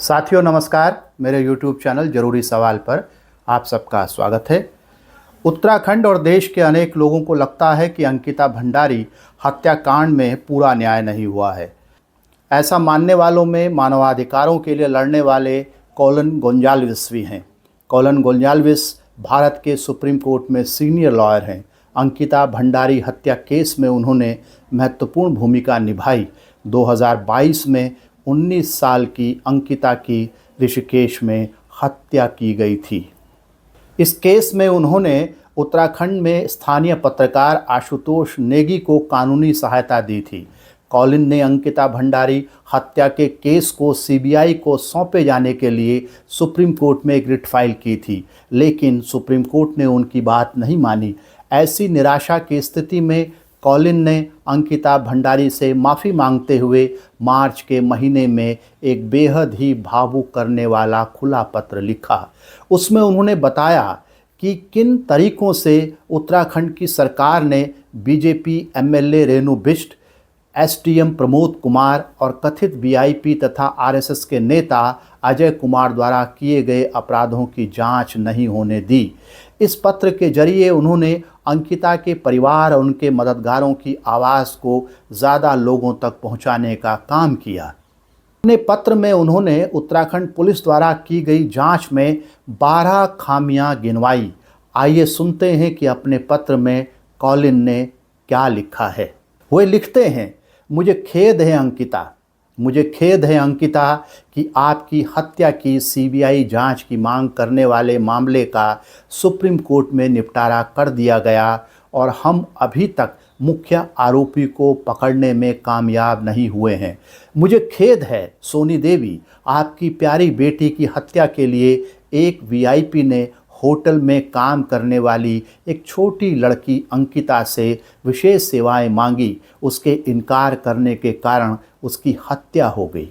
साथियों नमस्कार। मेरे YouTube चैनल जरूरी सवाल पर आप सबका स्वागत है। उत्तराखंड और देश के अनेक लोगों को लगता है कि अंकिता भंडारी हत्याकांड में पूरा न्याय नहीं हुआ है। ऐसा मानने वालों में मानवाधिकारों के लिए लड़ने वाले कॉलन गोंजाल्विस भी हैं। कॉलन गोंजाल्विस भारत के सुप्रीम कोर्ट में सीनियर लॉयर हैं। अंकिता भंडारी हत्या केस में उन्होंने महत्वपूर्ण भूमिका निभाई। 2022 में 19 साल की अंकिता की ऋषिकेश में हत्या की गई थी। इस केस में उन्होंने उत्तराखंड में स्थानीय पत्रकार आशुतोष नेगी को कानूनी सहायता दी थी। कॉलिन ने अंकिता भंडारी हत्या के केस को सीबीआई को सौंपे जाने के लिए सुप्रीम कोर्ट में एक रिट फाइल की थी, लेकिन सुप्रीम कोर्ट ने उनकी बात नहीं मानी। ऐसी निराशा की स्थिति में कॉलिन ने अंकिता भंडारी से माफ़ी मांगते हुए मार्च के महीने में एक बेहद ही भावुक करने वाला खुला पत्र लिखा। उसमें उन्होंने बताया कि किन तरीकों से उत्तराखंड की सरकार ने BJP MLA Renu Bisht, SDM Pramod Kumar और कथित वीआईपी तथा आरएसएस के नेता अजय कुमार द्वारा किए गए अपराधों की जांच नहीं होने दी। इस पत्र के जरिए उन्होंने अंकिता के परिवार और उनके मददगारों की आवाज़ को ज़्यादा लोगों तक पहुंचाने का काम किया। अपने पत्र में उन्होंने उत्तराखंड पुलिस द्वारा की गई जांच में 12 खामियां गिनवाई। आइए सुनते हैं कि अपने पत्र में कॉलिन ने क्या लिखा है। वे लिखते हैं, मुझे खेद है अंकिता कि आपकी हत्या की सीबीआई जांच की मांग करने वाले मामले का सुप्रीम कोर्ट में निपटारा कर दिया गया और हम अभी तक मुख्य आरोपी को पकड़ने में कामयाब नहीं हुए हैं। मुझे खेद है सोनी देवी, आपकी प्यारी बेटी की हत्या के लिए एक वीआईपी ने होटल में काम करने वाली एक छोटी लड़की अंकिता से विशेष सेवाएं मांगी। उसके इनकार करने के कारण उसकी हत्या हो गई।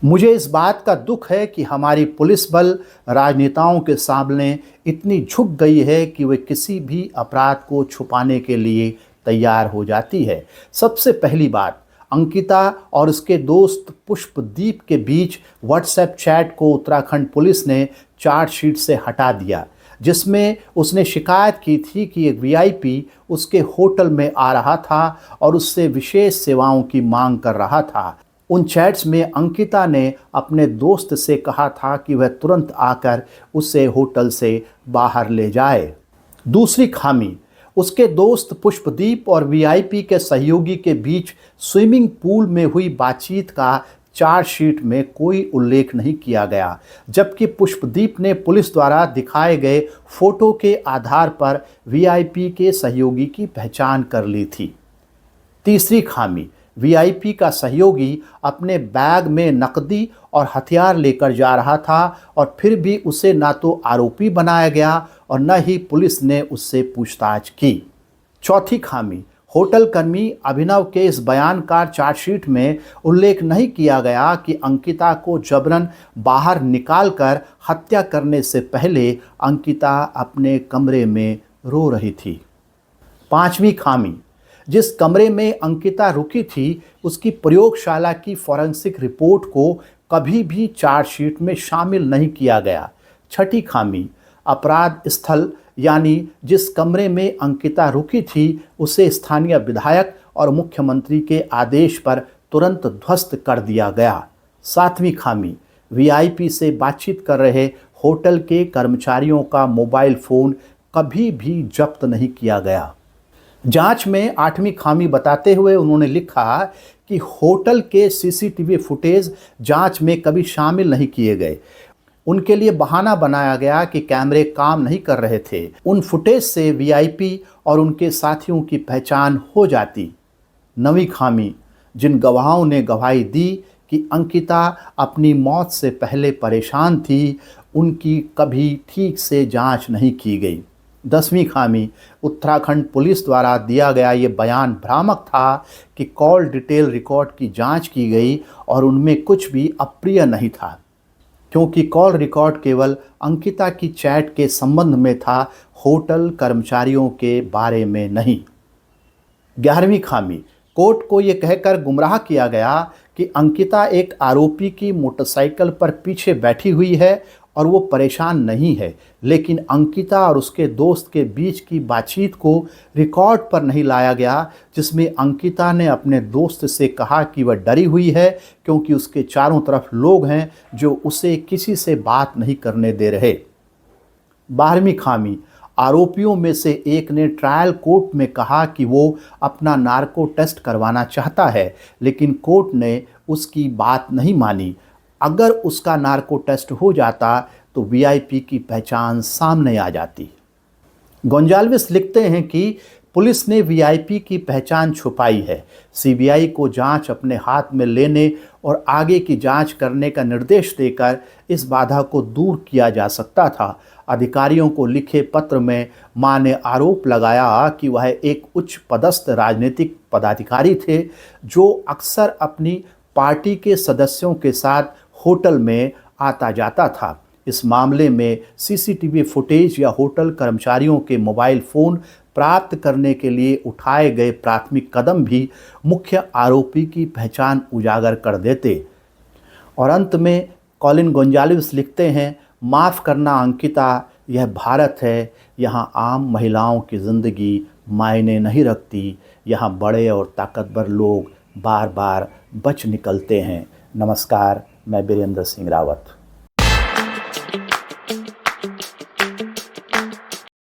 मुझे इस बात का दुख है कि हमारी पुलिस बल राजनेताओं के सामने इतनी झुक गई है कि वे किसी भी अपराध को छुपाने के लिए तैयार हो जाती है। सबसे पहली बात, अंकिता और उसके दोस्त पुष्पदीप के बीच व्हाट्सएप चैट को उत्तराखंड पुलिस ने चार्जशीट से हटा दिया, जिसमें उसने शिकायत की थी कि एक वीआईपी उसके होटल में आ रहा था और उससे विशेष सेवाओं की मांग कर रहा था। उन चैट्स में अंकिता ने अपने दोस्त से कहा था कि वह तुरंत आकर उसे होटल से बाहर ले जाए। दूसरी खामी, उसके दोस्त पुष्पदीप और वीआईपी के सहयोगी के बीच स्विमिंग पूल में हुई बातचीत का चार्जशीट में कोई उल्लेख नहीं किया गया, जबकि पुष्पदीप ने पुलिस द्वारा दिखाए गए फोटो के आधार पर वीआईपी के सहयोगी की पहचान कर ली थी। तीसरी खामी, वीआईपी का सहयोगी अपने बैग में नकदी और हथियार लेकर जा रहा था और फिर भी उसे ना तो आरोपी बनाया गया और न ही पुलिस ने उससे पूछताछ की। चौथी खामी, होटल कर्मी अभिनव के इस बयान का चार्जशीट में उल्लेख नहीं किया गया कि अंकिता को जबरन बाहर निकालकर हत्या करने से पहले अंकिता अपने कमरे में रो रही थी। पांचवी खामी, जिस कमरे में अंकिता रुकी थी उसकी प्रयोगशाला की फॉरेंसिक रिपोर्ट को कभी भी चार्जशीट में शामिल नहीं किया गया। छठी खामी, अपराध स्थल यानी जिस कमरे में अंकिता रुकी थी उसे स्थानीय विधायक और मुख्यमंत्री के आदेश पर तुरंत ध्वस्त कर दिया गया। सातवीं खामी, वीआईपी से बातचीत कर रहे होटल के कर्मचारियों का मोबाइल फ़ोन कभी भी जब्त नहीं किया गया। जांच में आठवीं खामी बताते हुए उन्होंने लिखा कि होटल के सीसीटीवी फुटेज जांच में कभी शामिल नहीं किए गए। उनके लिए बहाना बनाया गया कि कैमरे काम नहीं कर रहे थे। उन फुटेज से वीआईपी और उनके साथियों की पहचान हो जाती। नवीं खामी, जिन गवाहों ने गवाही दी कि अंकिता अपनी मौत से पहले परेशान थी, उनकी कभी ठीक से जांच नहीं की गई। 10वीं खामी, उत्तराखंड पुलिस द्वारा दिया गया ये बयान भ्रामक था कि कॉल डिटेल रिकॉर्ड की जांच की गई और उनमें कुछ भी अप्रिय नहीं था, क्योंकि कॉल रिकॉर्ड केवल अंकिता की चैट के संबंध में था, होटल कर्मचारियों के बारे में नहीं। 11वीं खामी, कोर्ट को ये कहकर गुमराह किया गया कि अंकिता एक आरोपी की मोटरसाइकिल पर पीछे बैठी हुई है और वो परेशान नहीं है, लेकिन अंकिता और उसके दोस्त के बीच की बातचीत को रिकॉर्ड पर नहीं लाया गया, जिसमें अंकिता ने अपने दोस्त से कहा कि वह डरी हुई है क्योंकि उसके चारों तरफ लोग हैं जो उसे किसी से बात नहीं करने दे रहे। 12वीं खामी, आरोपियों में से एक ने ट्रायल कोर्ट में कहा कि वो अपना नार्को टेस्ट करवाना चाहता है, लेकिन कोर्ट ने उसकी बात नहीं मानी। अगर उसका नार्को टेस्ट हो जाता तो वीआईपी की पहचान सामने आ जाती। गोंजाल्विस लिखते हैं कि पुलिस ने वीआईपी की पहचान छुपाई है। सीबीआई को जांच अपने हाथ में लेने और आगे की जांच करने का निर्देश देकर इस बाधा को दूर किया जा सकता था। अधिकारियों को लिखे पत्र में मां ने आरोप लगाया कि वह एक उच्च पदस्थ राजनीतिक पदाधिकारी थे जो अक्सर अपनी पार्टी के सदस्यों के साथ होटल में आता जाता था। इस मामले में सीसीटीवी फुटेज या होटल कर्मचारियों के मोबाइल फ़ोन प्राप्त करने के लिए उठाए गए प्राथमिक कदम भी मुख्य आरोपी की पहचान उजागर कर देते। और अंत में कॉलिन गोंजाल्विस लिखते हैं, माफ़ करना अंकिता, यह भारत है, यहाँ आम महिलाओं की ज़िंदगी मायने नहीं रखती, यहाँ बड़े और ताकतवर लोग बार बार बच निकलते हैं। नमस्कार, मैं बीरेंद्र सिंह रावत।